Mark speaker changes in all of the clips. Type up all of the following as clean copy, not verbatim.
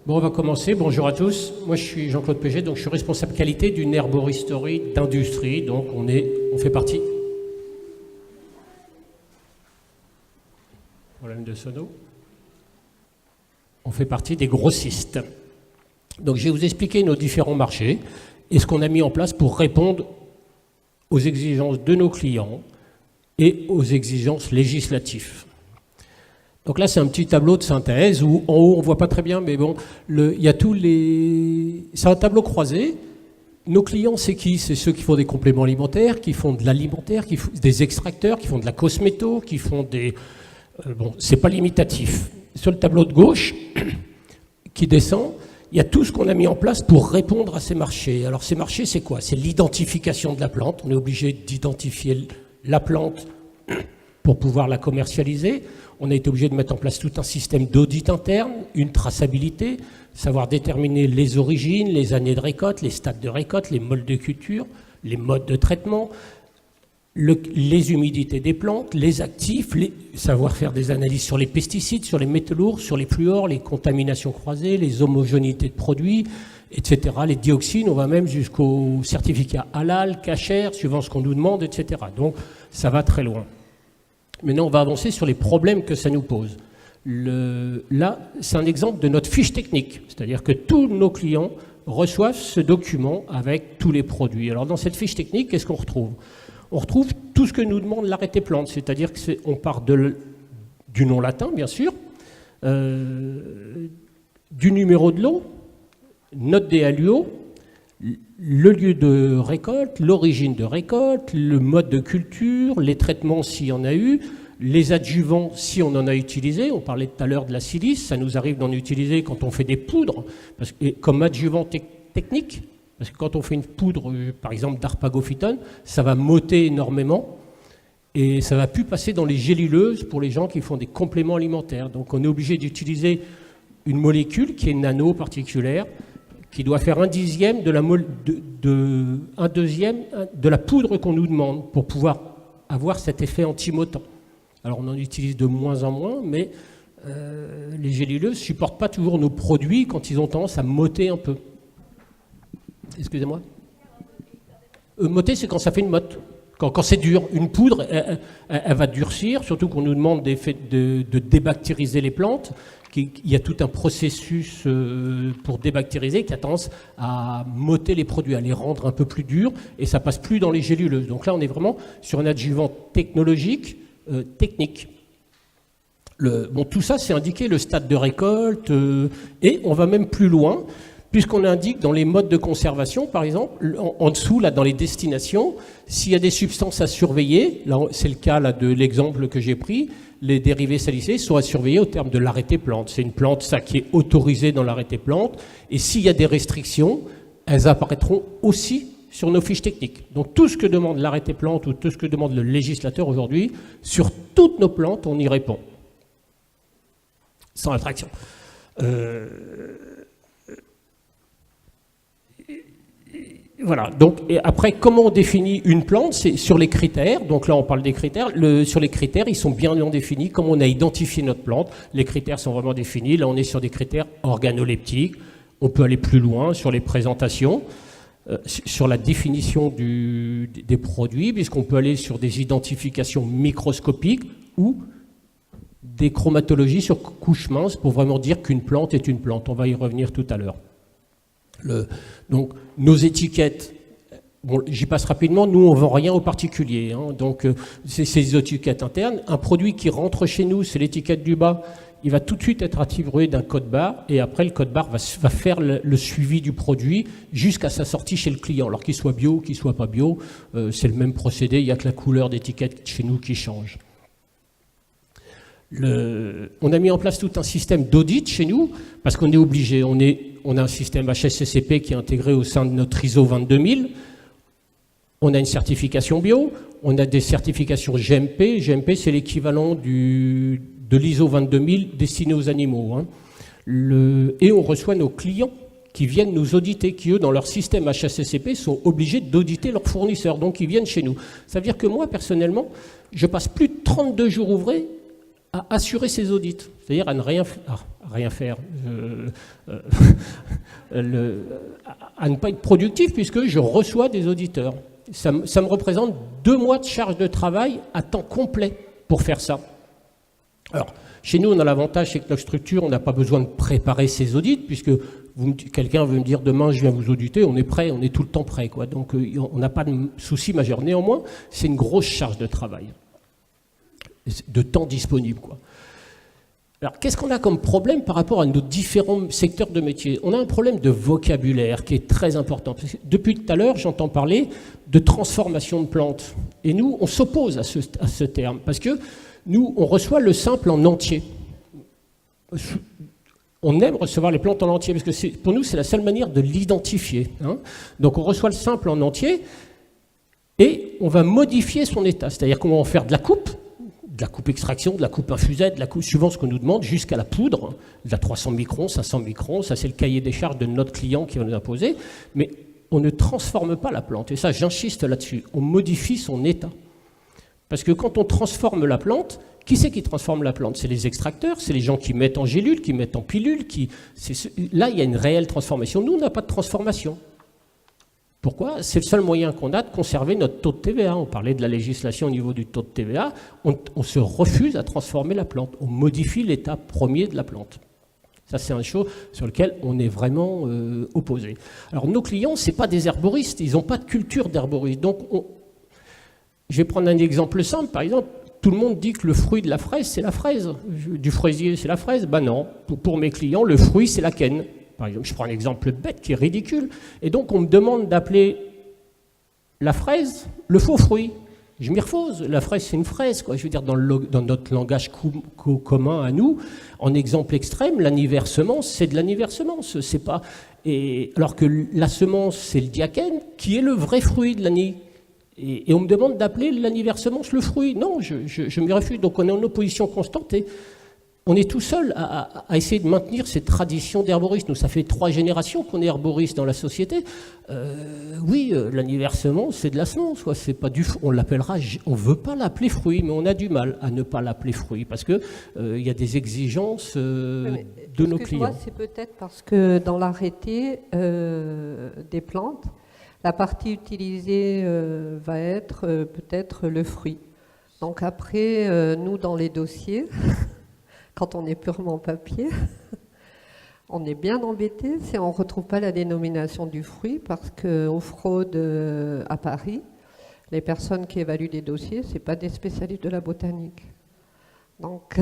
Speaker 1: Bon, on va commencer. Bonjour à tous. Moi, je suis Jean-Claude Péget, donc je suis responsable qualité d'une herboristerie d'industrie. Donc, on fait partie. Problème de sono. On fait partie des grossistes. Donc, je vais vous expliquer nos différents marchés et ce qu'on a mis en place pour répondre aux exigences de nos clients et aux exigences législatives. Donc là, c'est un petit tableau de synthèse où, en haut, on ne voit pas très bien, mais bon, il y a tous les... C'est un tableau croisé. Nos clients, c'est qui? C'est ceux qui font des compléments alimentaires, qui font de l'alimentaire, qui font des extracteurs, qui font de la cosméto, qui font des... bon, c'est pas limitatif. Sur le tableau de gauche, qui descend, il y a tout ce qu'on a mis en place pour répondre à ces marchés. Alors, ces marchés, c'est quoi? C'est l'identification de la plante. On est obligé d'identifier la plante pour pouvoir la commercialiser. On a été obligé de mettre en place tout un système d'audit interne, une traçabilité, savoir déterminer les origines, les années de récolte, les stades de récolte, les modes de culture, les modes de traitement, les humidités des plantes, les actifs, savoir faire des analyses sur les pesticides, sur les métaux lourds, sur les fluors, les contaminations croisées, les homogénéités de produits, etc. Les dioxines, on va même jusqu'au certificat halal, kasher, suivant ce qu'on nous demande, etc. Donc ça va très loin. Maintenant, on va avancer sur les problèmes que ça nous pose. Là, c'est un exemple de notre fiche technique, c'est-à-dire que tous nos clients reçoivent ce document avec tous les produits. Alors, dans cette fiche technique, qu'est-ce qu'on retrouve? On retrouve tout ce que nous demande l'arrêté plante, c'est-à-dire qu'on part du nom latin, bien sûr, du numéro de lot, note des alluaux, le lieu de récolte, l'origine de récolte, le mode de culture, les traitements s'il y en a eu, les adjuvants si on en a utilisé. On parlait tout à l'heure de la silice, ça nous arrive d'en utiliser quand on fait des poudres, comme adjuvant technique, parce que quand on fait une poudre, par exemple d'arpagophytone, ça va motter énormément et ça ne va plus passer dans les géluleuses pour les gens qui font des compléments alimentaires. Donc on est obligé d'utiliser une molécule qui est nano particulière, qui doit faire un dixième de la poudre qu'on nous demande pour pouvoir avoir cet effet anti-mottant. Alors on en utilise de moins en moins, mais les géluleuses ne supportent pas toujours nos produits quand ils ont tendance à motter un peu. Excusez-moi. Motter, c'est quand ça fait une motte. Quand c'est dur, une poudre, elle va durcir, surtout qu'on nous demande de débactériser les plantes. Il y a tout un processus pour débactériser qui a tendance à motter les produits, à les rendre un peu plus durs, et ça passe plus dans les géluleuses. Donc là, on est vraiment sur un adjuvant technologique, technique. Tout ça, c'est indiqué le stade de récolte, et on va même plus loin, puisqu'on indique dans les modes de conservation, par exemple, en dessous, là, dans les destinations, s'il y a des substances à surveiller, là, c'est le cas là, de l'exemple que j'ai pris, les dérivés salicés sont à surveiller au terme de l'arrêté plante. C'est une plante, ça, qui est autorisée dans l'arrêté plante, et s'il y a des restrictions, elles apparaîtront aussi sur nos fiches techniques. Donc tout ce que demande l'arrêté plante ou tout ce que demande le législateur aujourd'hui, sur toutes nos plantes, on y répond. Sans attraction. Voilà, donc et après, comment on définit une plante? C'est sur les critères, donc là on parle des critères, sur les critères, ils sont bien définis, comme on a identifié notre plante, les critères sont vraiment définis, là on est sur des critères organoleptiques, on peut aller plus loin sur les présentations, sur la définition des produits, puisqu'on peut aller sur des identifications microscopiques ou des chromatologies sur couche mince pour vraiment dire qu'une plante est une plante, on va y revenir tout à l'heure. Donc, nos étiquettes, bon, j'y passe rapidement, nous, on ne vend rien aux particuliers. Hein, donc, c'est ces étiquettes internes. Un produit qui rentre chez nous, c'est l'étiquette du bas, il va tout de suite être attribué d'un code barre, et après, le code barre va faire le suivi du produit jusqu'à sa sortie chez le client. Alors qu'il soit bio, qu'il ne soit pas bio, c'est le même procédé, il n'y a que la couleur d'étiquette chez nous qui change. On a mis en place tout un système d'audit chez nous, parce qu'on est obligé, on a un système HACCP qui est intégré au sein de notre ISO 22000, on a une certification bio, on a des certifications GMP, GMP c'est l'équivalent de l'ISO 22000 destiné aux animaux, hein. Et on reçoit nos clients qui viennent nous auditer, qui eux dans leur système HACCP sont obligés d'auditer leurs fournisseurs, donc ils viennent chez nous. Ça veut dire que moi personnellement, je passe plus de 32 jours ouvrés à assurer ses audits, c'est-à-dire à ne rien faire, à ne pas être productif puisque je reçois des auditeurs. Ça me représente 2 mois de charge de travail à temps complet pour faire ça. Alors, chez nous, on a l'avantage, c'est que notre structure, on n'a pas besoin de préparer ses audits, puisque quelqu'un veut me dire demain, je viens vous auditer, on est prêt, on est tout le temps prêt, quoi. Donc, on n'a pas de souci majeur. Néanmoins, c'est une grosse charge de travail, de temps disponible, quoi. Alors, qu'est-ce qu'on a comme problème par rapport à nos différents secteurs de métier? On a un problème de vocabulaire qui est très important. Parce que depuis tout à l'heure, j'entends parler de transformation de plantes. Et nous, on s'oppose à ce terme, parce que nous, on reçoit le simple en entier. On aime recevoir les plantes en entier, parce que pour nous, c'est la seule manière de l'identifier. Hein. Donc, on reçoit le simple en entier, et on va modifier son état. C'est-à-dire qu'on va en faire de la coupe extraction, de la coupe infusette, de la coupe suivant ce qu'on nous demande, jusqu'à la poudre, de la 300 microns, 500 microns, ça c'est le cahier des charges de notre client qui va nous imposer, mais on ne transforme pas la plante, et ça j'insiste là-dessus, on modifie son état. Parce que quand on transforme la plante, qui c'est qui transforme la plante? C'est les extracteurs, c'est les gens qui mettent en gélule, qui mettent en pilule, là il y a une réelle transformation. Nous on n'a pas de transformation. Pourquoi? C'est le seul moyen qu'on a de conserver notre taux de TVA. On parlait de la législation au niveau du taux de TVA. On se refuse à transformer la plante. On modifie l'état premier de la plante. Ça, c'est un chose sur lequel on est vraiment opposé. Alors, nos clients, ce n'est pas des herboristes. Ils n'ont pas de culture d'herboriste. Donc, je vais prendre un exemple simple. Par exemple, tout le monde dit que le fruit de la fraise, c'est la fraise. Du fraisier, c'est la fraise. Ben non. Pour mes clients, le fruit, c'est la quenne. Par exemple, je prends un exemple bête qui est ridicule. Et donc, on me demande d'appeler la fraise le faux fruit. Je m'y refuse. La fraise, c'est une fraise, quoi. Je veux dire, dans notre langage commun à nous, en exemple extrême, l'annivers semence, c'est de l'annivers semence. C'est pas. Alors que la semence, c'est le diakène, qui est le vrai fruit de l'année. Et on me demande d'appeler l'annivers semence le fruit. Non, je m'y refuse. Donc, on est en opposition constante. Et on est tout seul à essayer de maintenir cette tradition d'herboriste. Nous, ça fait 3 générations qu'on est herboriste dans la société. Oui, l'annivers semence, c'est de la semence. C'est pas on l'appellera, on ne veut pas l'appeler fruit, mais on a du mal à ne pas l'appeler fruit parce qu'il y a des exigences de nos clients.
Speaker 2: C'est peut-être parce que dans l'arrêté des plantes, la partie utilisée va être peut-être le fruit. Donc après, nous, dans les dossiers... Quand on est purement papier, on est bien embêté si on ne retrouve pas la dénomination du fruit parce qu'aux fraudes à Paris, les personnes qui évaluent les dossiers, ce n'est pas des spécialistes de la botanique. Donc,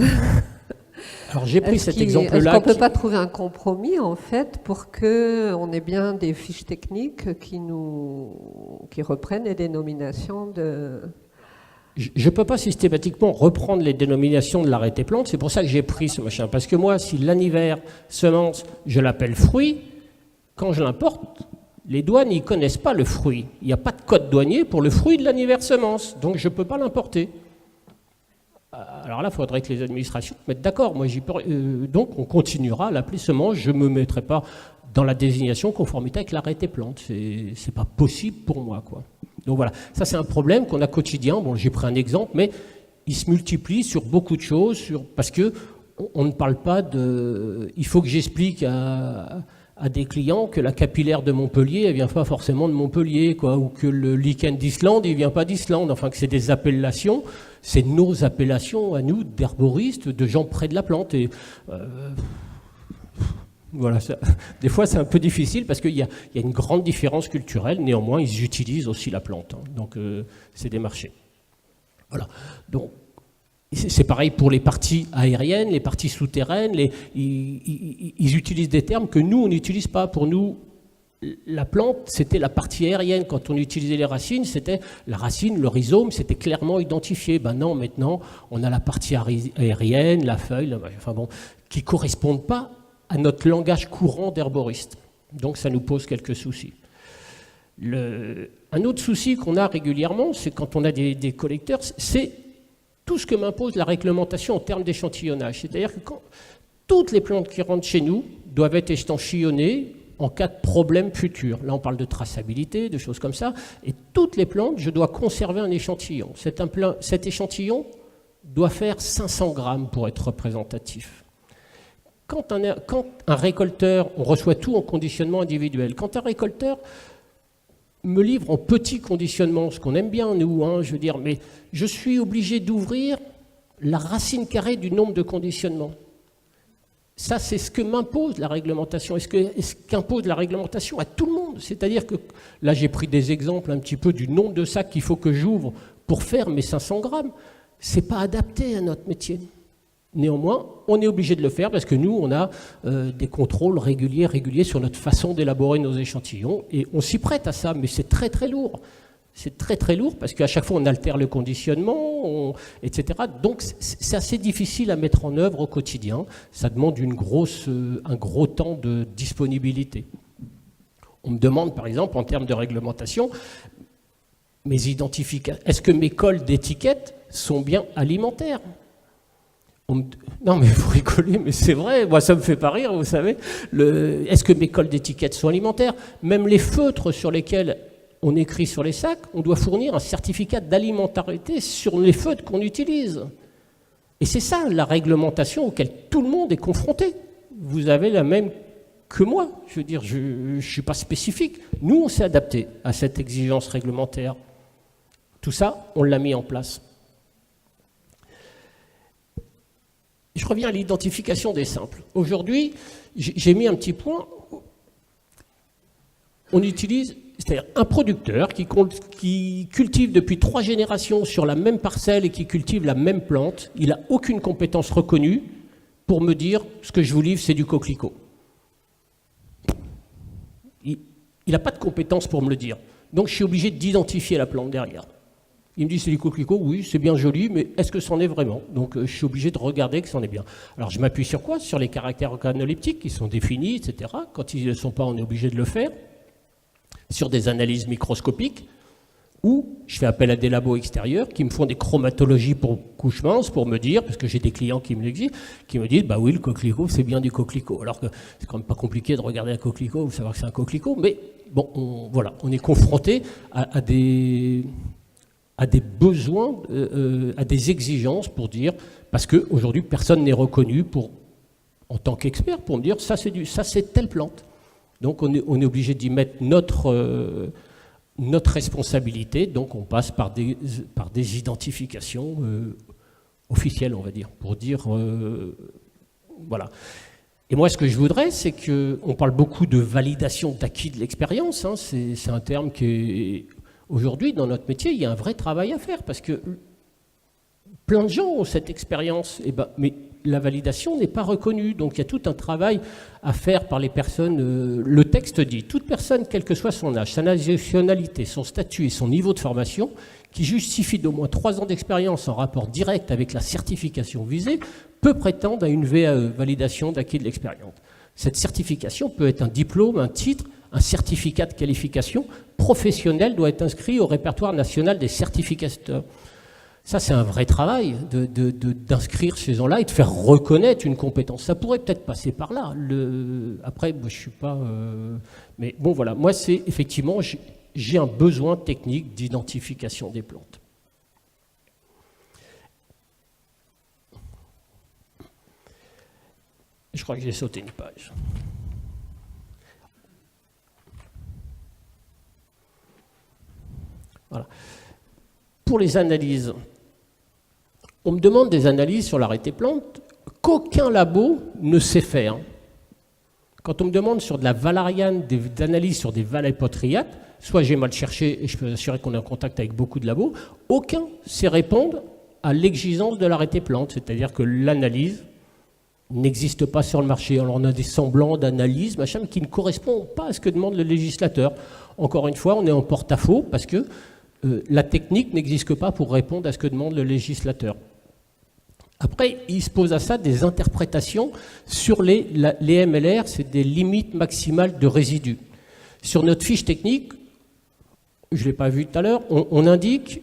Speaker 1: alors j'ai pris cet exemple-là.
Speaker 2: Est-ce qu'on ne peut pas trouver un compromis en fait pour qu'on ait bien des fiches techniques qui reprennent les dénominations de...
Speaker 1: Je ne peux pas systématiquement reprendre les dénominations de l'arrêté plante, c'est pour ça que j'ai pris ce machin. Parce que moi, si l'annivers semence, je l'appelle fruit, quand je l'importe, les douanes, ils ne connaissent pas le fruit. Il n'y a pas de code douanier pour le fruit de l'annivers semence, donc je ne peux pas l'importer. Alors là, il faudrait que les administrations mettent d'accord. Donc on continuera à l'appeler semence, je ne me mettrai pas dans la désignation conformité avec l'arrêté plante. Ce n'est pas possible pour moi, quoi. Donc voilà, ça c'est un problème qu'on a quotidien. Bon, j'ai pris un exemple, mais il se multiplie sur beaucoup de choses, parce que on ne parle pas de... Il faut que j'explique à des clients que la capillaire de Montpellier, elle ne vient pas forcément de Montpellier, quoi, ou que le lichen d'Islande, il ne vient pas d'Islande. Enfin, que c'est des appellations, c'est nos appellations à nous, d'herboristes, de gens près de la plante. Et voilà, des fois c'est un peu difficile parce qu'il y a une grande différence culturelle, néanmoins ils utilisent aussi la plante, hein. Donc c'est des marchés. Voilà, donc c'est pareil pour les parties aériennes, les parties souterraines, ils utilisent des termes que nous on n'utilise pas. Pour nous, la plante c'était la partie aérienne, quand on utilisait les racines, c'était la racine, le rhizome, c'était clairement identifié. Ben non, maintenant on a la partie aérienne, la feuille, enfin bon, qui ne correspondent pas à notre langage courant d'herboriste. Donc ça nous pose quelques soucis. Un autre souci qu'on a régulièrement, c'est quand on a des collecteurs, c'est tout ce que m'impose la réglementation en termes d'échantillonnage. C'est-à-dire que toutes les plantes qui rentrent chez nous doivent être échantillonnées en cas de problème futur. Là, on parle de traçabilité, de choses comme ça. Et toutes les plantes, je dois conserver un échantillon. Cet échantillon doit faire 500 grammes pour être représentatif. Quand un récolteur, on reçoit tout en conditionnement individuel, quand un récolteur me livre en petit conditionnement, ce qu'on aime bien nous, je veux dire, mais je suis obligé d'ouvrir la racine carrée du nombre de conditionnements. Ça, c'est ce que m'impose la réglementation. Est-ce qu'impose la réglementation à tout le monde? C'est-à-dire que, là j'ai pris des exemples un petit peu du nombre de sacs qu'il faut que j'ouvre pour faire mes 500 grammes. Ce n'est pas adapté à notre métier. Néanmoins, on est obligé de le faire parce que nous, on a des contrôles réguliers sur notre façon d'élaborer nos échantillons et on s'y prête à ça, mais c'est très très lourd. C'est très très lourd parce qu'à chaque fois, on altère le conditionnement, etc. Donc, c'est assez difficile à mettre en œuvre au quotidien. Ça demande un gros temps de disponibilité. On me demande, par exemple, en termes de réglementation, mes identifications. Est-ce que mes cols d'étiquette sont bien alimentaires? Non, mais vous rigolez, mais c'est vrai, moi ça me fait pas rire, vous savez. Est-ce que mes cols d'étiquette sont alimentaires? Même les feutres sur lesquels on écrit sur les sacs, on doit fournir un certificat d'alimentarité sur les feutres qu'on utilise. Et c'est ça la réglementation auquel tout le monde est confronté. Vous avez la même que moi, je veux dire, je ne suis pas spécifique. Nous, on s'est adapté à cette exigence réglementaire. Tout ça, on l'a mis en place. Je reviens à l'identification des simples. Aujourd'hui, j'ai mis un petit point. On utilise, c'est-à-dire un producteur qui cultive depuis 3 générations sur la même parcelle et qui cultive la même plante, il n'a aucune compétence reconnue pour me dire ce que je vous livre, c'est du coquelicot. Il n'a pas de compétence pour me le dire. Donc je suis obligé d'identifier la plante derrière. Il me dit c'est du coquelicot, oui, c'est bien joli, mais est-ce que c'en est vraiment? Donc je suis obligé de regarder que c'en est bien. Alors je m'appuie sur quoi? Sur les caractères organoleptiques qui sont définis, etc. Quand ils ne le sont pas, on est obligé de le faire. Sur des analyses microscopiques, ou je fais appel à des labos extérieurs qui me font des chromatologies pour couche mince pour me dire, parce que j'ai des clients qui me l'exigent, qui me disent, bah oui, le coquelicot, c'est bien du coquelicot. Alors que c'est quand même pas compliqué de regarder un coquelicot, vous savoir que c'est un coquelicot, mais bon, voilà, on est confronté à des besoins, à des exigences pour dire, parce qu'aujourd'hui, personne n'est reconnu en tant qu'expert pour me dire, ça c'est telle plante. Donc on est obligé d'y mettre notre responsabilité, donc on passe par des identifications officielles, on va dire, pour dire, voilà. Et moi, ce que je voudrais, c'est qu'on parle beaucoup de validation d'acquis de l'expérience, c'est un terme qui est... Aujourd'hui, dans notre métier, il y a un vrai travail à faire, parce que plein de gens ont cette expérience, mais la validation n'est pas reconnue. Donc il y a tout un travail à faire par les personnes. Le texte dit, toute personne, quel que soit son âge, sa nationalité, son statut et son niveau de formation, qui justifie d'au moins 3 ans d'expérience en rapport direct avec la certification visée, peut prétendre à une VAE, validation d'acquis de l'expérience. Cette certification peut être un diplôme, un titre, un certificat de qualification professionnel doit être inscrit au répertoire national des certificateurs. Ça, c'est un vrai travail d'inscrire ces gens-là et de faire reconnaître une compétence. Ça pourrait peut-être passer par là. Après, moi, je ne suis pas... Mais bon, voilà. Moi, c'est effectivement, j'ai un besoin technique d'identification des plantes. Je crois que j'ai sauté une page. Voilà. Pour les analyses, on me demande des analyses sur l'arrêté plante qu'aucun labo ne sait faire. Quand on me demande sur de la valériane, des analyses sur des valaipotriates, soit j'ai mal cherché et je peux vous assurer qu'on est en contact avec beaucoup de labos, aucun sait répondre à l'exigence de l'arrêté plante, c'est-à-dire que l'analyse n'existe pas sur le marché. Alors on a des semblants d'analyse, machin, qui ne correspondent pas à ce que demande le législateur. Encore une fois, on est en porte-à-faux parce que la technique n'existe pas pour répondre à ce que demande le législateur. Après, il se pose à ça des interprétations sur les MLR, c'est des limites maximales de résidus. Sur notre fiche technique, je ne l'ai pas vu tout à l'heure, on indique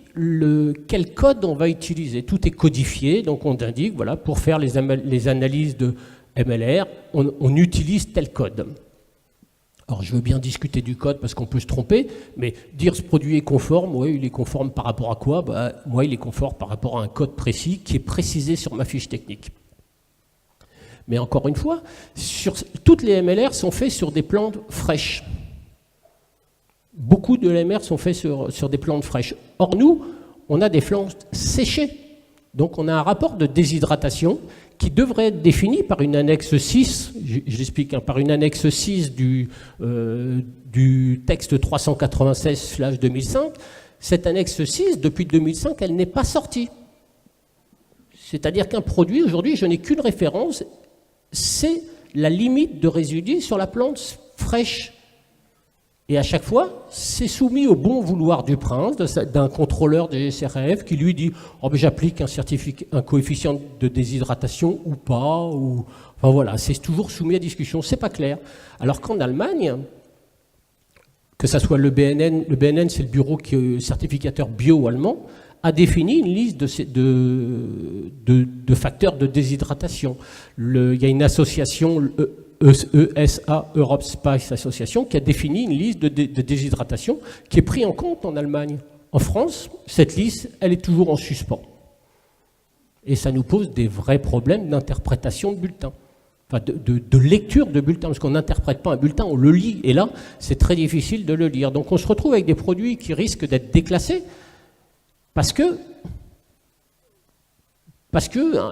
Speaker 1: quel code on va utiliser. Tout est codifié, donc on indique, voilà, pour faire les analyses de MLR, on utilise tel code. Alors je veux bien discuter du code parce qu'on peut se tromper, mais dire ce produit est conforme, oui, il est conforme par rapport à quoi? Moi, il est conforme par rapport à un code précis qui est précisé sur ma fiche technique. Mais encore une fois, toutes les MLR sont faites sur des plantes fraîches. Beaucoup de MLR sont faits sur des plantes fraîches. Or nous, on a des plantes séchées. Donc on a un rapport de déshydratation qui devrait être défini par une annexe 6, je l'explique, par une annexe 6 du texte 396/2005. Cette annexe 6, depuis 2005, elle n'est pas sortie. C'est-à-dire qu'un produit, aujourd'hui, je n'ai qu'une référence, c'est la limite de résidus sur la plante fraîche. Et à chaque fois, c'est soumis au bon vouloir du prince, d'un contrôleur des SRF qui lui dit « Oh, ben j'applique un coefficient de déshydratation ou pas ». Enfin voilà, c'est toujours soumis à discussion, c'est pas clair. Alors qu'en Allemagne, que ce soit le BNN c'est le bureau certificateur bio allemand, a défini une liste de facteurs de déshydratation. Il y a une association, ESA, Europe Spice Association, qui a défini une liste de déshydratation qui est prise en compte en Allemagne. En France, cette liste, elle est toujours en suspens. Et ça nous pose des vrais problèmes d'interprétation de bulletins. Enfin, de lecture de bulletins, parce qu'on n'interprète pas un bulletin, on le lit. Et là, c'est très difficile de le lire. Donc on se retrouve avec des produits qui risquent d'être déclassés parce que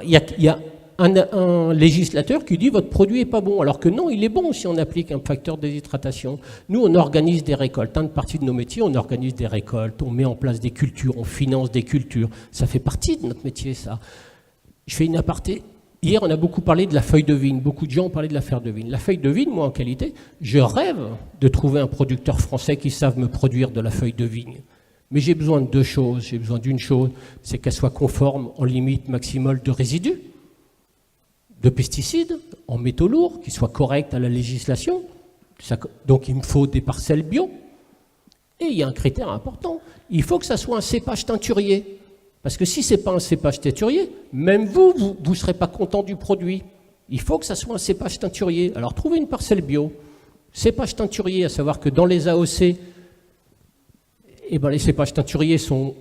Speaker 1: il y a un législateur qui dit votre produit n'est pas bon, alors que non, il est bon si on applique un facteur de déshydratation. Nous, on organise des récoltes. Une partie de nos métiers, on organise des récoltes, on met en place des cultures, on finance des cultures. Ça fait partie de notre métier, ça. Je fais une aparté. Hier, on a beaucoup parlé de la feuille de vigne. Beaucoup de gens ont parlé de la feuille de vigne. La feuille de vigne, moi, en qualité, je rêve de trouver un producteur français qui sache me produire de la feuille de vigne. Mais j'ai besoin de deux choses. J'ai besoin d'une chose, c'est qu'elle soit conforme en limite maximale de résidus, de pesticides, en métaux lourds, qui soient corrects à la législation. Donc il me faut des parcelles bio. Et il y a un critère important. Il faut que ça soit un cépage teinturier. Parce que si ce n'est pas un cépage teinturier, même vous ne serez pas content du produit. Il faut que ça soit un cépage teinturier. Alors trouvez une parcelle bio. Cépage teinturier, à savoir que dans les AOC, les cépages teinturiers sont,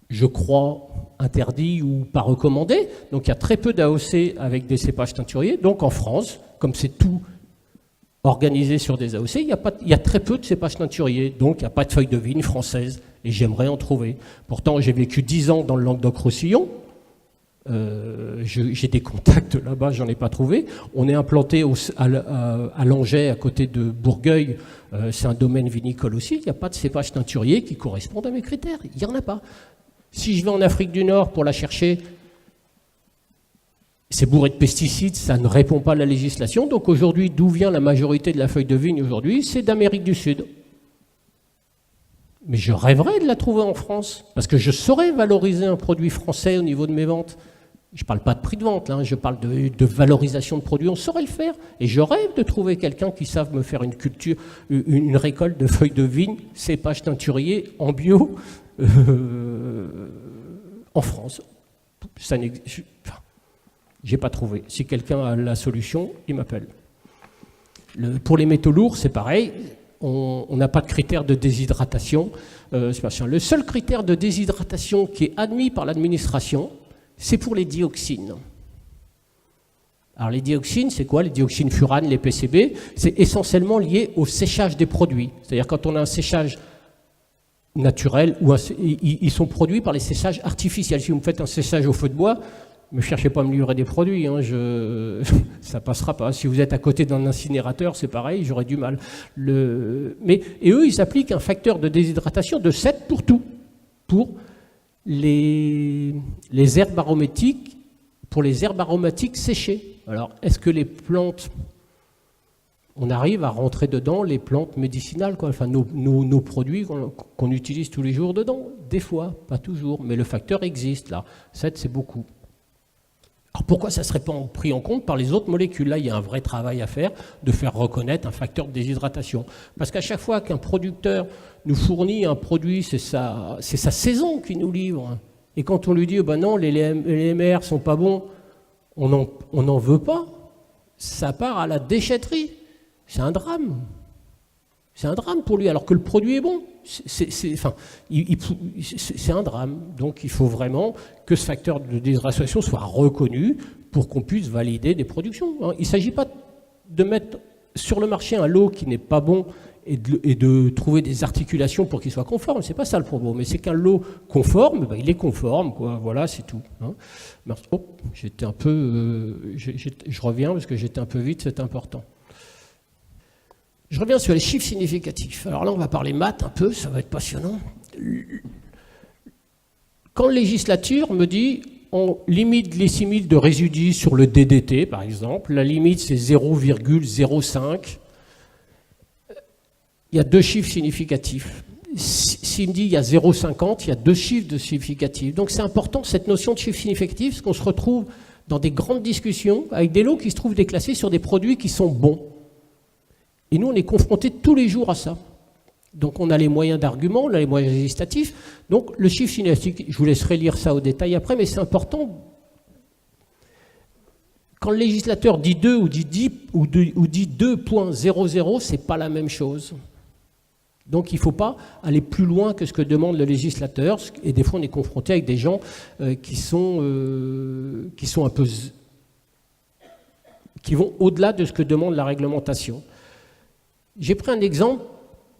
Speaker 1: je crois, interdits ou pas recommandés. Donc il y a très peu d'AOC avec des cépages teinturiers. Donc en France, comme c'est tout organisé sur des AOC, il y a très peu de cépages teinturiers. Donc il n'y a pas de feuille de vigne française. Et j'aimerais en trouver. Pourtant, j'ai vécu 10 ans dans le Languedoc-Roussillon. J'ai des contacts là-bas, j'en ai pas trouvé. On est implanté à Langeais, à côté de Bourgueil. C'est un domaine vinicole aussi. Il n'y a pas de cépage teinturier qui correspondent à mes critères. Il n'y en a pas. Si je vais en Afrique du Nord pour la chercher, c'est bourré de pesticides, ça ne répond pas à la législation. Donc aujourd'hui, d'où vient la majorité de la feuille de vigne aujourd'hui? C'est d'Amérique du Sud. Mais je rêverais de la trouver en France, parce que je saurais valoriser un produit français au niveau de mes ventes. Je ne parle pas de prix de vente, là, je parle de valorisation de produits, on saurait le faire. Et je rêve de trouver quelqu'un qui sache me faire une culture, une récolte de feuilles de vigne, cépage teinturier, en bio, en France. Ça n'existe. J'ai pas trouvé. Si quelqu'un a la solution, il m'appelle. Pour les métaux lourds, c'est pareil. On n'a pas de critère de déshydratation. Le seul critère de déshydratation qui est admis par l'administration, c'est pour les dioxines. Alors les dioxines, c'est quoi? Les dioxines furanes, les PCB, c'est essentiellement lié au séchage des produits. C'est-à-dire quand on a un séchage naturel, ils sont produits par les séchages artificiels. Si vous me faites un séchage au feu de bois, ne cherchez pas à me livrer des produits, hein, ça passera pas. Si vous êtes à côté d'un incinérateur, c'est pareil, j'aurais du mal. Et eux, ils appliquent un facteur de déshydratation de 7 pour tout. Pour les herbes aromatiques, séchées. Alors, est-ce que les plantes, on arrive à rentrer dedans les plantes médicinales, quoi, enfin nos produits qu'on utilise tous les jours dedans? Des fois, pas toujours, mais le facteur existe là. 7, c'est beaucoup. Alors pourquoi ça ne serait pas pris en compte par les autres molécules? Là, il y a un vrai travail à faire de faire reconnaître un facteur de déshydratation. Parce qu'à chaque fois qu'un producteur nous fournit un produit, c'est sa saison qu'il nous livre. Et quand on lui dit oh non, les MR ne sont pas bons, on n'en veut pas, ça part à la déchetterie. C'est un drame. C'est un drame pour lui, alors que le produit est bon. C'est un drame. Donc il faut vraiment que ce facteur de déshydratation soit reconnu pour qu'on puisse valider des productions. Il ne s'agit pas de mettre sur le marché un lot qui n'est pas bon et de trouver des articulations pour qu'il soit conforme. C'est pas ça le problème. Mais c'est qu'un lot conforme, il est conforme, quoi. Voilà, c'est tout. J'étais un peu... je reviens parce que j'étais un peu vite, c'est important. Je reviens sur les chiffres significatifs. Alors là, on va parler maths un peu, ça va être passionnant. Quand la législature me dit on limite glycémique de résidus sur le DDT, par exemple, la limite c'est 0,05, il y a deux chiffres significatifs. S'il me dit il y a 0,50, il y a deux chiffres de significatifs. Donc c'est important cette notion de chiffre significatif, parce qu'on se retrouve dans des grandes discussions avec des lots qui se trouvent déclassés sur des produits qui sont bons. Et nous, on est confrontés tous les jours à ça. Donc on a les moyens d'argument, on a les moyens législatifs. Donc le chiffre significatif, je vous laisserai lire ça au détail après, mais c'est important. Quand le législateur dit 2 ou dit 10 ou dit 2.00, c'est pas la même chose. Donc il ne faut pas aller plus loin que ce que demande le législateur. Et des fois, on est confronté avec des gens qui vont au-delà de ce que demande la réglementation. J'ai pris un exemple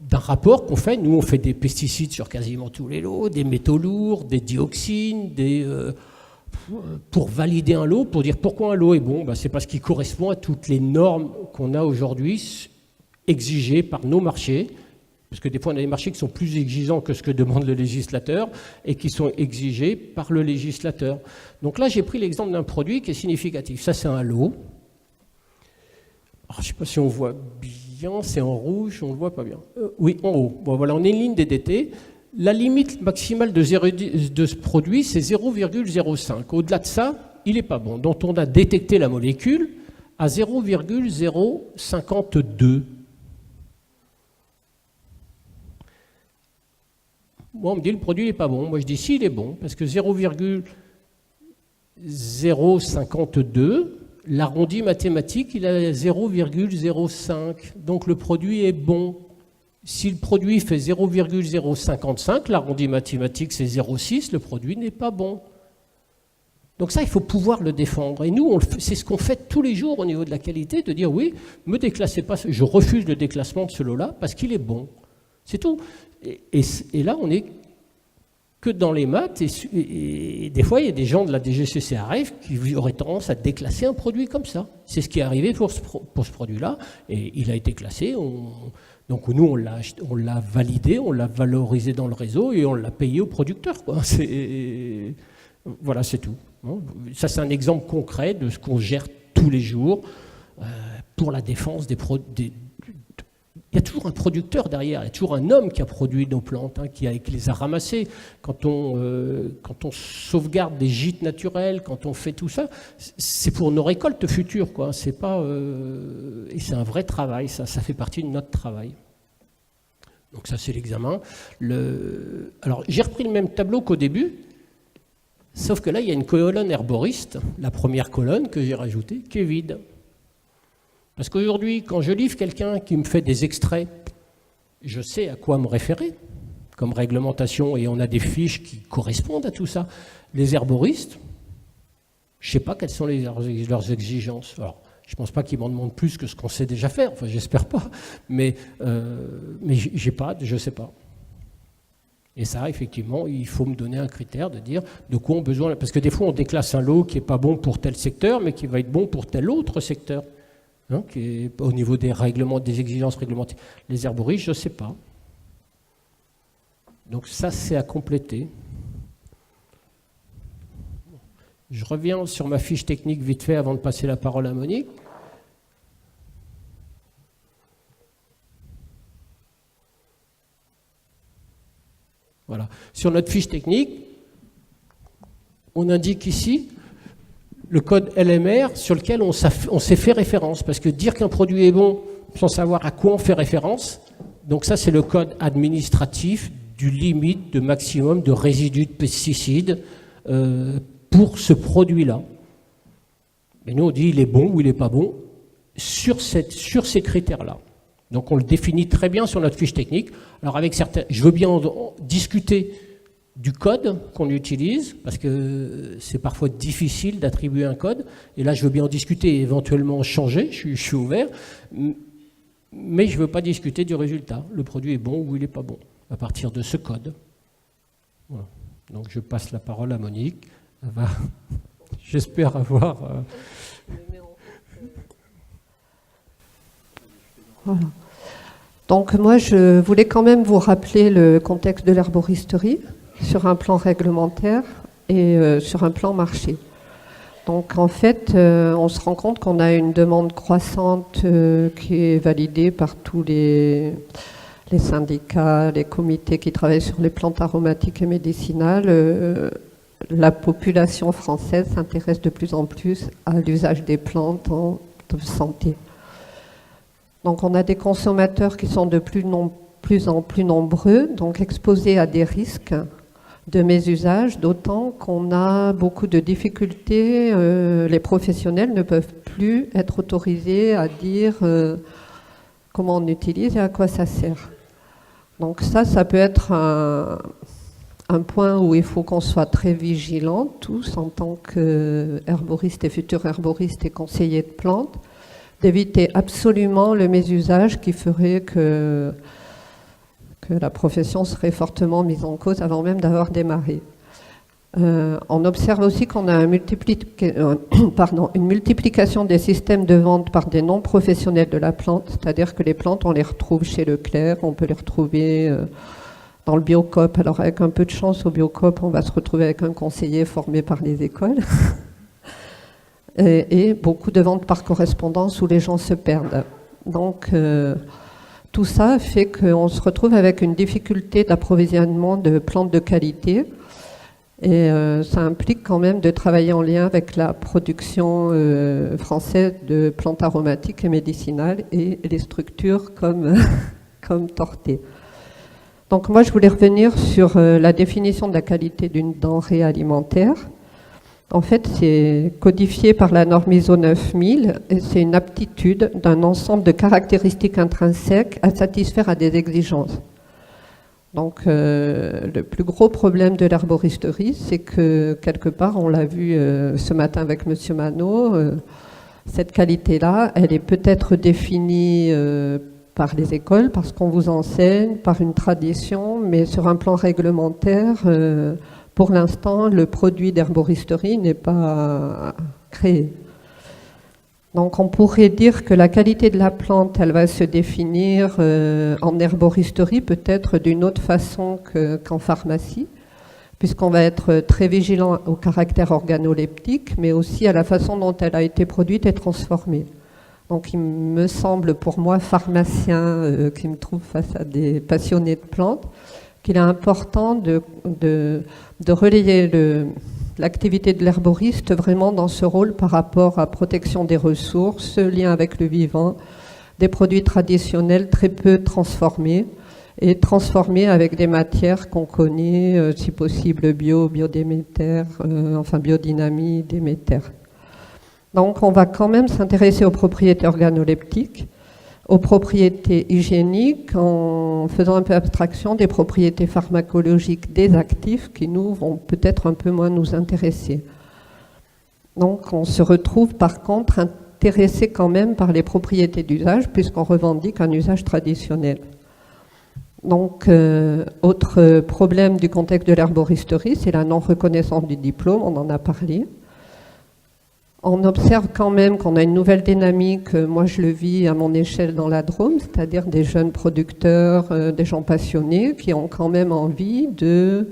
Speaker 1: d'un rapport qu'on fait. Nous, on fait des pesticides sur quasiment tous les lots, des métaux lourds, des dioxines, pour valider un lot, pour dire pourquoi un lot est bon. C'est parce qu'il correspond à toutes les normes qu'on a aujourd'hui exigées par nos marchés. Parce que des fois, on a des marchés qui sont plus exigeants que ce que demande le législateur et qui sont exigés par le législateur. Donc là, j'ai pris l'exemple d'un produit qui est significatif. Ça, c'est un lot. Alors, je ne sais pas si on voit bien, c'est en rouge, on ne le voit pas bien. Oui, en haut. Bon, voilà, on est une ligne DDT. La limite maximale de ce produit, c'est 0,05. Au-delà de ça, il n'est pas bon. Donc, on a détecté la molécule à 0,052. Moi, on me dit le produit n'est pas bon. Moi, je dis si, il est bon, parce que 0,052, l'arrondi mathématique, il a 0,05. Donc, le produit est bon. Si le produit fait 0,055, l'arrondi mathématique, c'est 0,6, le produit n'est pas bon. Donc ça, il faut pouvoir le défendre. Et nous, c'est ce qu'on fait tous les jours au niveau de la qualité, de dire oui, ne me déclassez pas, je refuse le déclassement de ce lot-là parce qu'il est bon. C'est tout. Et là, on n'est que dans les maths. Et des fois, il y a des gens de la DGCCRF qui auraient tendance à déclasser un produit comme ça. C'est ce qui est arrivé pour ce produit-là. Et il a été classé. Donc nous, on l'a validé, on l'a valorisé dans le réseau et on l'a payé au producteur, quoi. Voilà, c'est tout. Ça, c'est un exemple concret de ce qu'on gère tous les jours pour la défense des produits. Il y a toujours un producteur derrière, il y a toujours un homme qui a produit nos plantes, qui les a ramassées. Quand on sauvegarde des gîtes naturels, quand on fait tout ça, c'est pour nos récoltes futures, quoi. C'est pas, et c'est un vrai travail, ça fait partie de notre travail. Donc ça, c'est l'examen. Alors, j'ai repris le même tableau qu'au début, sauf que là, il y a une colonne herboriste, la première colonne que j'ai rajoutée, qui est vide. Parce qu'aujourd'hui, quand je livre quelqu'un qui me fait des extraits, je sais à quoi me référer comme réglementation et on a des fiches qui correspondent à tout ça. Les herboristes, je ne sais pas quelles sont leurs exigences. Alors, je ne pense pas qu'ils m'en demandent plus que ce qu'on sait déjà faire, enfin j'espère pas, mais je ne sais pas. Et ça, effectivement, il faut me donner un critère de dire de quoi on a besoin. Parce que des fois, on déclasse un lot qui n'est pas bon pour tel secteur, mais qui va être bon pour tel autre secteur. Qui est au niveau des règlements, des exigences réglementaires. Les herboristes, je ne sais pas. Donc ça, c'est à compléter. Je reviens sur ma fiche technique vite fait avant de passer la parole à Monique. Voilà. Sur notre fiche technique, on indique ici le code LMR sur lequel on s'est fait référence. Parce que dire qu'un produit est bon sans savoir à quoi on fait référence, donc ça c'est le code administratif du limite de maximum de résidus de pesticides pour ce produit-là. Mais nous on dit il est bon ou il n'est pas bon sur ces critères-là. Donc on le définit très bien sur notre fiche technique. Alors avec certains, je veux bien discuter du code qu'on utilise, parce que c'est parfois difficile d'attribuer un code, et là je veux bien en discuter et éventuellement changer, je suis ouvert, mais je ne veux pas discuter du résultat. Le produit est bon ou il n'est pas bon, à partir de ce code. Voilà. Donc je passe la parole à Monique. Elle va, j'espère avoir...
Speaker 2: Voilà. Donc moi, je voulais quand même vous rappeler le contexte de l'herboristerie sur un plan réglementaire et sur un plan marché. Donc en fait, on se rend compte qu'on a une demande croissante qui est validée par tous les syndicats, les comités qui travaillent sur les plantes aromatiques et médicinales. La population française s'intéresse de plus en plus à l'usage des plantes en santé. Donc on a des consommateurs qui sont de plus en plus nombreux, donc exposés à des risques de mésusage, d'autant qu'on a beaucoup de difficultés. Les professionnels ne peuvent plus être autorisés à dire comment on utilise et à quoi ça sert. Donc ça peut être un point où il faut qu'on soit très vigilants, tous, en tant qu'herboristes et futurs herboristes et conseillers de plantes, d'éviter absolument le mésusage qui ferait que la profession serait fortement mise en cause avant même d'avoir démarré. On observe aussi qu'on a une multiplication des systèmes de vente par des non-professionnels de la plante, c'est-à-dire que les plantes, on les retrouve chez Leclerc, on peut les retrouver dans le Biocoop. Alors avec un peu de chance au Biocoop, on va se retrouver avec un conseiller formé par les écoles. Et beaucoup de ventes par correspondance où les gens se perdent. Donc tout ça fait qu'on se retrouve avec une difficulté d'approvisionnement de plantes de qualité. Et ça implique quand même de travailler en lien avec la production française de plantes aromatiques et médicinales et les structures comme Torté. Donc moi je voulais revenir sur la définition de la qualité d'une denrée alimentaire. En fait, c'est codifié par la norme ISO 9000 et c'est une aptitude d'un ensemble de caractéristiques intrinsèques à satisfaire à des exigences. Donc, le plus gros problème de l'herboristerie, c'est que, quelque part, on l'a vu ce matin avec M. Manot, cette qualité-là, elle est peut-être définie par les écoles, parce qu'on vous enseigne, par une tradition, mais sur un plan réglementaire... Pour l'instant, le produit d'herboristerie n'est pas créé. Donc on pourrait dire que la qualité de la plante, elle va se définir en herboristerie peut-être d'une autre façon qu'en pharmacie, puisqu'on va être très vigilant au caractère organoleptique, mais aussi à la façon dont elle a été produite et transformée. Donc il me semble, pour moi, pharmacien, qui me trouve face à des passionnés de plantes, qu'il est important de relayer l'activité de l'herboriste vraiment dans ce rôle par rapport à protection des ressources, lien avec le vivant, des produits traditionnels très peu transformés et transformés avec des matières qu'on connaît, si possible biodéméter, biodynamie, Déméter. Donc on va quand même s'intéresser aux propriétés organoleptiques, aux propriétés hygiéniques, en faisant un peu abstraction des propriétés pharmacologiques des actifs qui nous vont peut-être un peu moins nous intéresser. Donc on se retrouve par contre intéressé quand même par les propriétés d'usage puisqu'on revendique un usage traditionnel. Donc autre problème du contexte de l'herboristerie, c'est la non-reconnaissance du diplôme, on en a parlé. On observe quand même qu'on a une nouvelle dynamique, moi je le vis à mon échelle dans la Drôme, c'est-à-dire des jeunes producteurs, des gens passionnés qui ont quand même envie de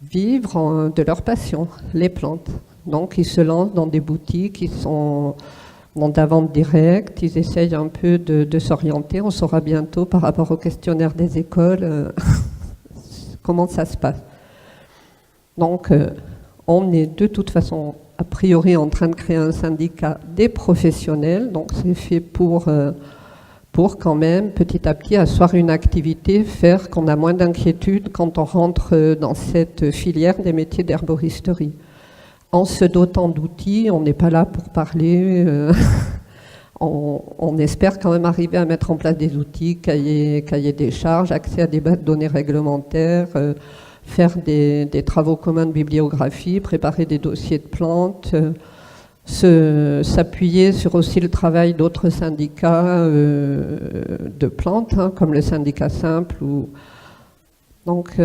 Speaker 2: vivre de leur passion, les plantes. Donc ils se lancent dans des boutiques, ils sont dans de la vente directe, ils essayent un peu de s'orienter. On saura bientôt par rapport au questionnaire des écoles comment ça se passe. Donc on est de toute façon a priori en train de créer un syndicat des professionnels, donc c'est fait pour quand même petit à petit asseoir une activité, faire qu'on a moins d'inquiétude quand on rentre dans cette filière des métiers d'herboristerie. En se dotant d'outils, on n'est pas là pour parler on espère quand même arriver à mettre en place des outils, cahiers des charges, accès à des bases de données réglementaires, faire des travaux communs de bibliographie, préparer des dossiers de plantes, s'appuyer sur aussi le travail d'autres syndicats de plantes, hein, comme le syndicat simple. Donc,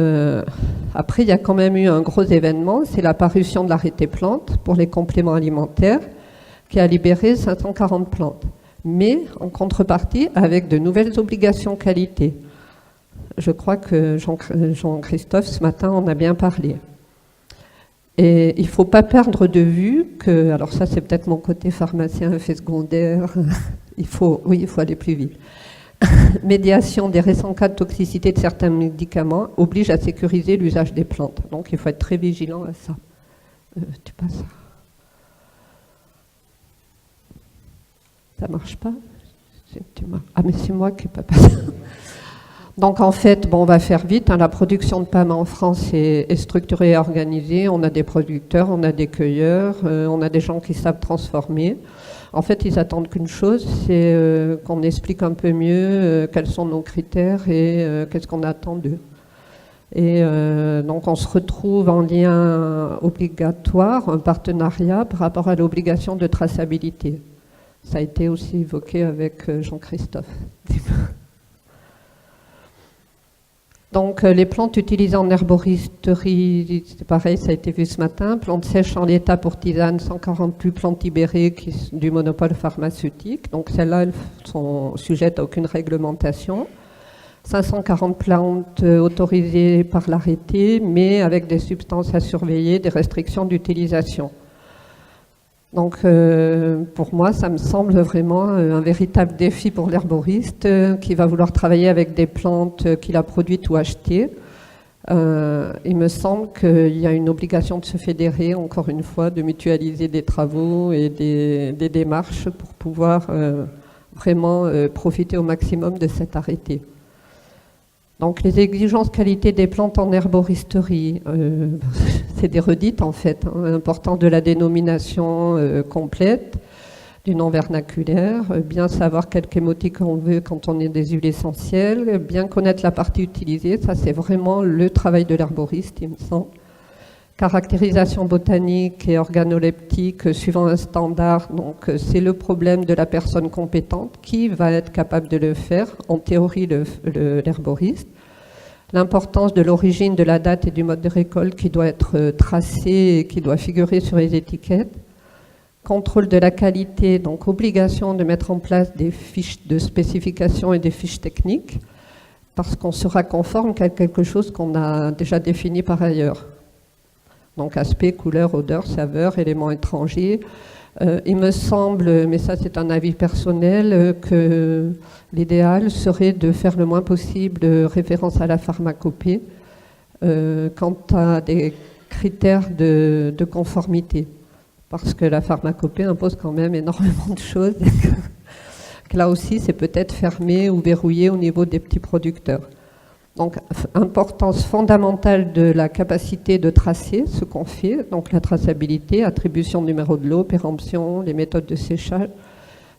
Speaker 2: après, il y a quand même eu un gros événement, c'est la parution de l'arrêté plantes pour les compléments alimentaires, qui a libéré 540 plantes, mais en contrepartie avec de nouvelles obligations qualité. Je crois que Jean-Christophe, ce matin, en a bien parlé. Et il ne faut pas perdre de vue que, alors ça c'est peut-être mon côté pharmacien, effet secondaire, il faut aller plus vite. Médiation des récents cas de toxicité de certains médicaments oblige à sécuriser l'usage des plantes. Donc il faut être très vigilant à ça. Tu passes ça. Ça marche pas? Ah mais c'est moi qui n'ai pas passé. Donc en fait, on va faire vite. Hein, la production de PAM en France est structurée et organisée. On a des producteurs, on a des cueilleurs, on a des gens qui savent transformer. En fait, ils attendent qu'une chose, c'est qu'on explique un peu mieux quels sont nos critères et qu'est-ce qu'on attend d'eux. Et donc on se retrouve en lien obligatoire, un partenariat par rapport à l'obligation de traçabilité. Ça a été aussi évoqué avec Jean-Christophe. Donc les plantes utilisées en herboristerie, c'est pareil, ça a été vu ce matin. Plantes sèches en l'état pour tisane, 148 plantes libérées du monopole pharmaceutique. Donc celles-là, elles sont sujettes à aucune réglementation. 540 plantes autorisées par l'arrêté, mais avec des substances à surveiller, des restrictions d'utilisation. Donc pour moi, ça me semble vraiment un véritable défi pour l'herboriste qui va vouloir travailler avec des plantes qu'il a produites ou achetées. Il me semble qu'il y a une obligation de se fédérer, encore une fois, de mutualiser des travaux et des démarches pour pouvoir vraiment profiter au maximum de cet arrêté. Donc les exigences qualité des plantes en herboristerie, c'est des redites en fait, hein, important de la dénomination complète, du nom vernaculaire, bien savoir quelle chémotique on veut quand on est des huiles essentielles, bien connaître la partie utilisée, ça c'est vraiment le travail de l'herboriste il me semble. Caractérisation botanique et organoleptique suivant un standard, donc c'est le problème de la personne compétente qui va être capable de le faire, en théorie l'herboriste. L'importance de l'origine, de la date et du mode de récolte qui doit être tracé et qui doit figurer sur les étiquettes. Contrôle de la qualité, donc obligation de mettre en place des fiches de spécification et des fiches techniques, parce qu'on sera conforme qu'à quelque chose qu'on a déjà défini par ailleurs. Donc aspect, couleur, odeur, saveur, éléments étrangers. Il me semble, mais ça c'est un avis personnel, que l'idéal serait de faire le moins possible référence à la pharmacopée quant à des critères de conformité. Parce que la pharmacopée impose quand même énormément de choses. Là aussi, c'est peut-être fermé ou verrouillé au niveau des petits producteurs. Donc, importance fondamentale de la capacité de tracer ce qu'on fait, donc la traçabilité, attribution de numéro de lot, péremption, les méthodes de séchage,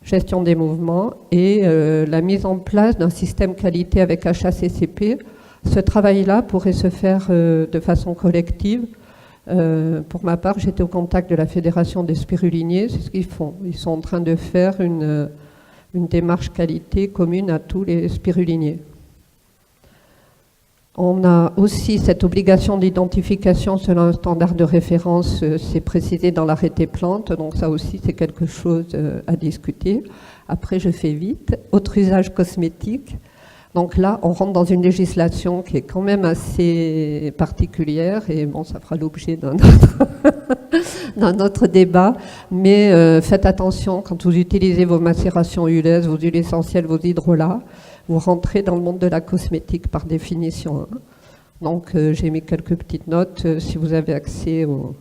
Speaker 2: gestion des mouvements et la mise en place d'un système qualité avec HACCP. Ce travail-là pourrait se faire de façon collective. Pour ma part, j'étais au contact de la Fédération des spiruliniers, c'est ce qu'ils font. Ils sont en train de faire une démarche qualité commune à tous les spiruliniers. On a aussi cette obligation d'identification selon un standard de référence, c'est précisé dans l'arrêté plante, donc ça aussi c'est quelque chose à discuter. Après je fais vite. Autre usage cosmétique. Donc là on rentre dans une législation qui est quand même assez particulière et bon ça fera l'objet d'un autre débat, mais faites attention quand vous utilisez vos macérations huileuses, vos huiles essentielles, vos hydrolats. Vous rentrez dans le monde de la cosmétique par définition. Hein. Donc j'ai mis quelques petites notes si vous avez accès au...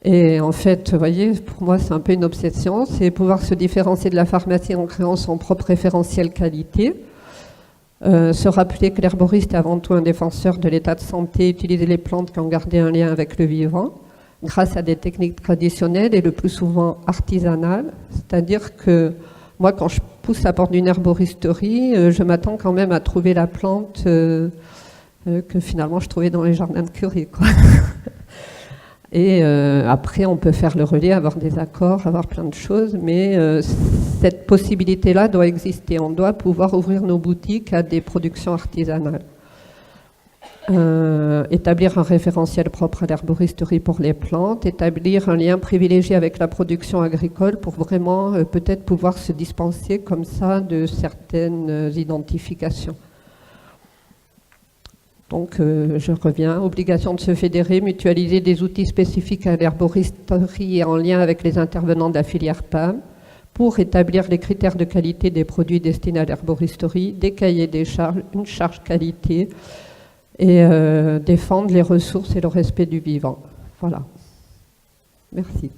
Speaker 2: Et en fait, vous voyez, pour moi c'est un peu une obsession, c'est pouvoir se différencier de la pharmacie en créant son propre référentiel qualité. Se rappeler que l'herboriste est avant tout un défenseur de l'état de santé, utiliser les plantes qui ont gardé un lien avec le vivant. grâce à des techniques traditionnelles et le plus souvent artisanales. C'est-à-dire que moi, quand je pousse la porte d'une herboristerie, je m'attends quand même à trouver la plante que finalement je trouvais dans les jardins de Curie, quoi. Et après, on peut faire le relais, avoir des accords, avoir plein de choses, mais cette possibilité-là doit exister. On doit pouvoir ouvrir nos boutiques à des productions artisanales. Établir un référentiel propre à l'herboristerie pour les plantes, établir un lien privilégié avec la production agricole pour vraiment peut-être pouvoir se dispenser comme ça de certaines identifications. Donc je reviens, obligation de se fédérer, mutualiser des outils spécifiques à l'herboristerie et en lien avec les intervenants de la filière PAM pour établir les critères de qualité des produits destinés à l'herboristerie, des cahiers des charges, une charge qualité, et défendre les ressources et le respect du vivant. Voilà. Merci.